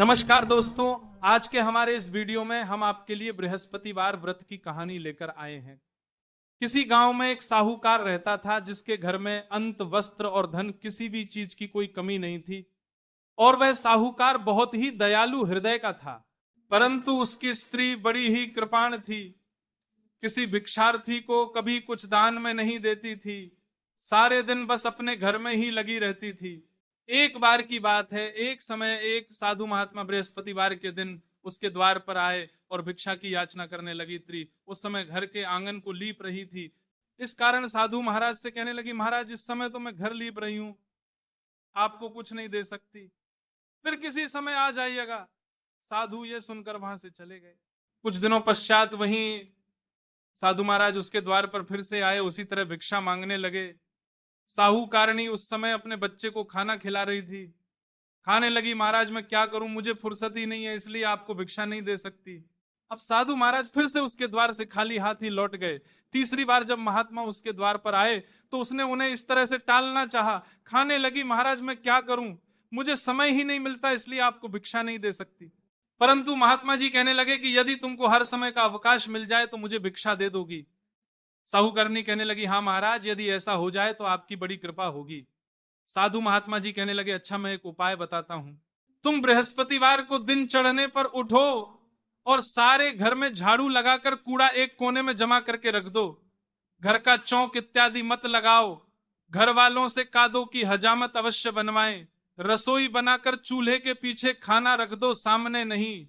नमस्कार दोस्तों, आज के हमारे इस वीडियो में हम आपके लिए बृहस्पतिवार व्रत की कहानी लेकर आए हैं। किसी गांव में एक साहूकार रहता था जिसके घर में अंत, वस्त्र और धन किसी भी चीज की कोई कमी नहीं थी। और वह साहूकार बहुत ही दयालु हृदय का था, परंतु उसकी स्त्री बड़ी ही कृपाण थी। किसी भिक्षार्थी को कभी कुछ दान में नहीं देती थी, सारे दिन बस अपने घर में ही लगी रहती थी। एक बार की बात है, एक समय एक साधु महात्मा बृहस्पतिवार के दिन उसके द्वार पर आए और भिक्षा की याचना करने लगी। स्त्री उस समय घर के आंगन को लीप रही थी। इस कारण साधु महाराज से कहने लगी, महाराज इस समय तो मैं घर लीप रही हूं, आपको कुछ नहीं दे सकती, फिर किसी समय आ जाइएगा। साधु ये सुनकर वहां से चले गए। कुछ दिनों पश्चात वहीं साधु महाराज उसके द्वार पर फिर से आए, उसी तरह भिक्षा मांगने लगे। साहूकारणी उस समय अपने बच्चे को खाना खिला रही थी। खाने लगी, महाराज मैं क्या करूं, मुझे फुर्सत ही नहीं है, इसलिए आपको भिक्षा नहीं दे सकती। अब साधु महाराज फिर से उसके द्वार से खाली हाथ ही लौट गए। तीसरी बार जब महात्मा उसके द्वार पर आए तो उसने उन्हें इस तरह से टालना चाहा। खाने लगी, महाराज मैं क्या करूं, मुझे समय ही नहीं मिलता, इसलिए आपको भिक्षा नहीं दे सकती। परंतु महात्मा जी कहने लगे कि यदि तुमको हर समय का अवकाश मिल जाए तो मुझे भिक्षा दे दोगी। साहूकरनी कहने लगी, हाँ महाराज, यदि ऐसा हो जाए तो आपकी बड़ी कृपा होगी। साधु महात्मा जी कहने लगे, अच्छा मैं एक उपाय बताता हूं। तुम बृहस्पतिवार को दिन चढ़ने पर उठो और सारे घर में झाड़ू लगाकर कूड़ा एक कोने में जमा करके रख दो। घर का चौक इत्यादि मत लगाओ। घर वालों से कादो की हजामत अवश्य बनवाएं। रसोई बनाकर चूल्हे के पीछे खाना रख दो, सामने नहीं।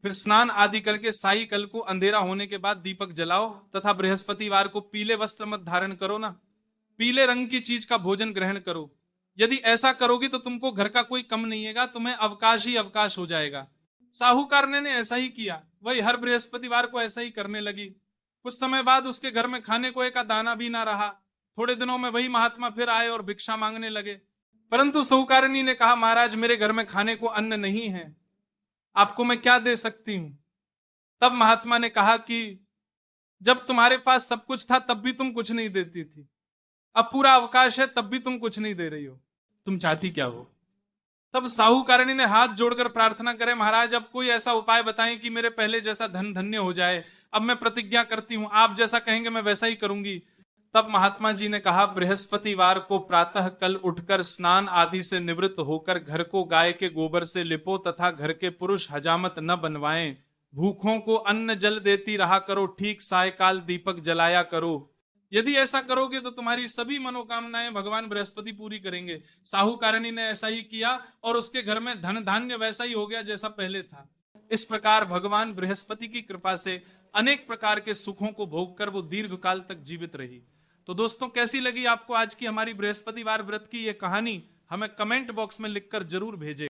फिर स्नान आदि करके साई कल को अंधेरा होने के बाद दीपक जलाओ तथा बृहस्पतिवार को पीले वस्त्र मत धारण करो ना, पीले रंग की चीज का भोजन ग्रहण करो। यदि ऐसा करोगी तो तुमको घर का कोई कम नहीं है, तुम्हें अवकाश ही अवकाश हो जाएगा। साहूकार ने ऐसा ही किया। वही हर बृहस्पतिवार को ऐसा ही करने लगी। कुछ समय बाद उसके घर में खाने को एक दाना भी ना रहा। थोड़े दिनों में वही महात्मा फिर आए और भिक्षा मांगने लगे। परंतु साहूकारनी ने कहा, महाराज मेरे घर में खाने को अन्न नहीं है, आपको मैं क्या दे सकती हूं। तब महात्मा ने कहा कि जब तुम्हारे पास सब कुछ था तब भी तुम कुछ नहीं देती थी, अब पूरा अवकाश है तब भी तुम कुछ नहीं दे रही हो, तुम चाहती क्या हो। तब साहूकारणी ने हाथ जोड़कर प्रार्थना करे, महाराज अब कोई ऐसा उपाय बताएं कि मेरे पहले जैसा धन धन्य हो जाए। अब मैं प्रतिज्ञा करती हूं, आप जैसा कहेंगे मैं वैसा ही करूंगी। तब महात्मा जी ने कहा, बृहस्पतिवार को प्रातः कल उठकर स्नान आदि से निवृत्त होकर घर को गाय के गोबर से लिपो तथा घर के पुरुष हजामत न बनवाएं। भूखों को अन्न जल देती रहा करो, ठीक सायकाल दीपक जलाया करो। यदि ऐसा करोगे तो तुम्हारी सभी मनोकामनाएं भगवान बृहस्पति पूरी करेंगे। साहूकारणी ने ऐसा ही किया और उसके घर में धन धान्य वैसा ही हो गया जैसा पहले था। इस प्रकार भगवान बृहस्पति की कृपा से अनेक प्रकार के सुखों को भोग कर वो दीर्घ काल तक जीवित रही। तो दोस्तों, कैसी लगी आपको आज की हमारी बृहस्पतिवार व्रत की ये कहानी, हमें कमेंट बॉक्स में लिखकर जरूर भेजें।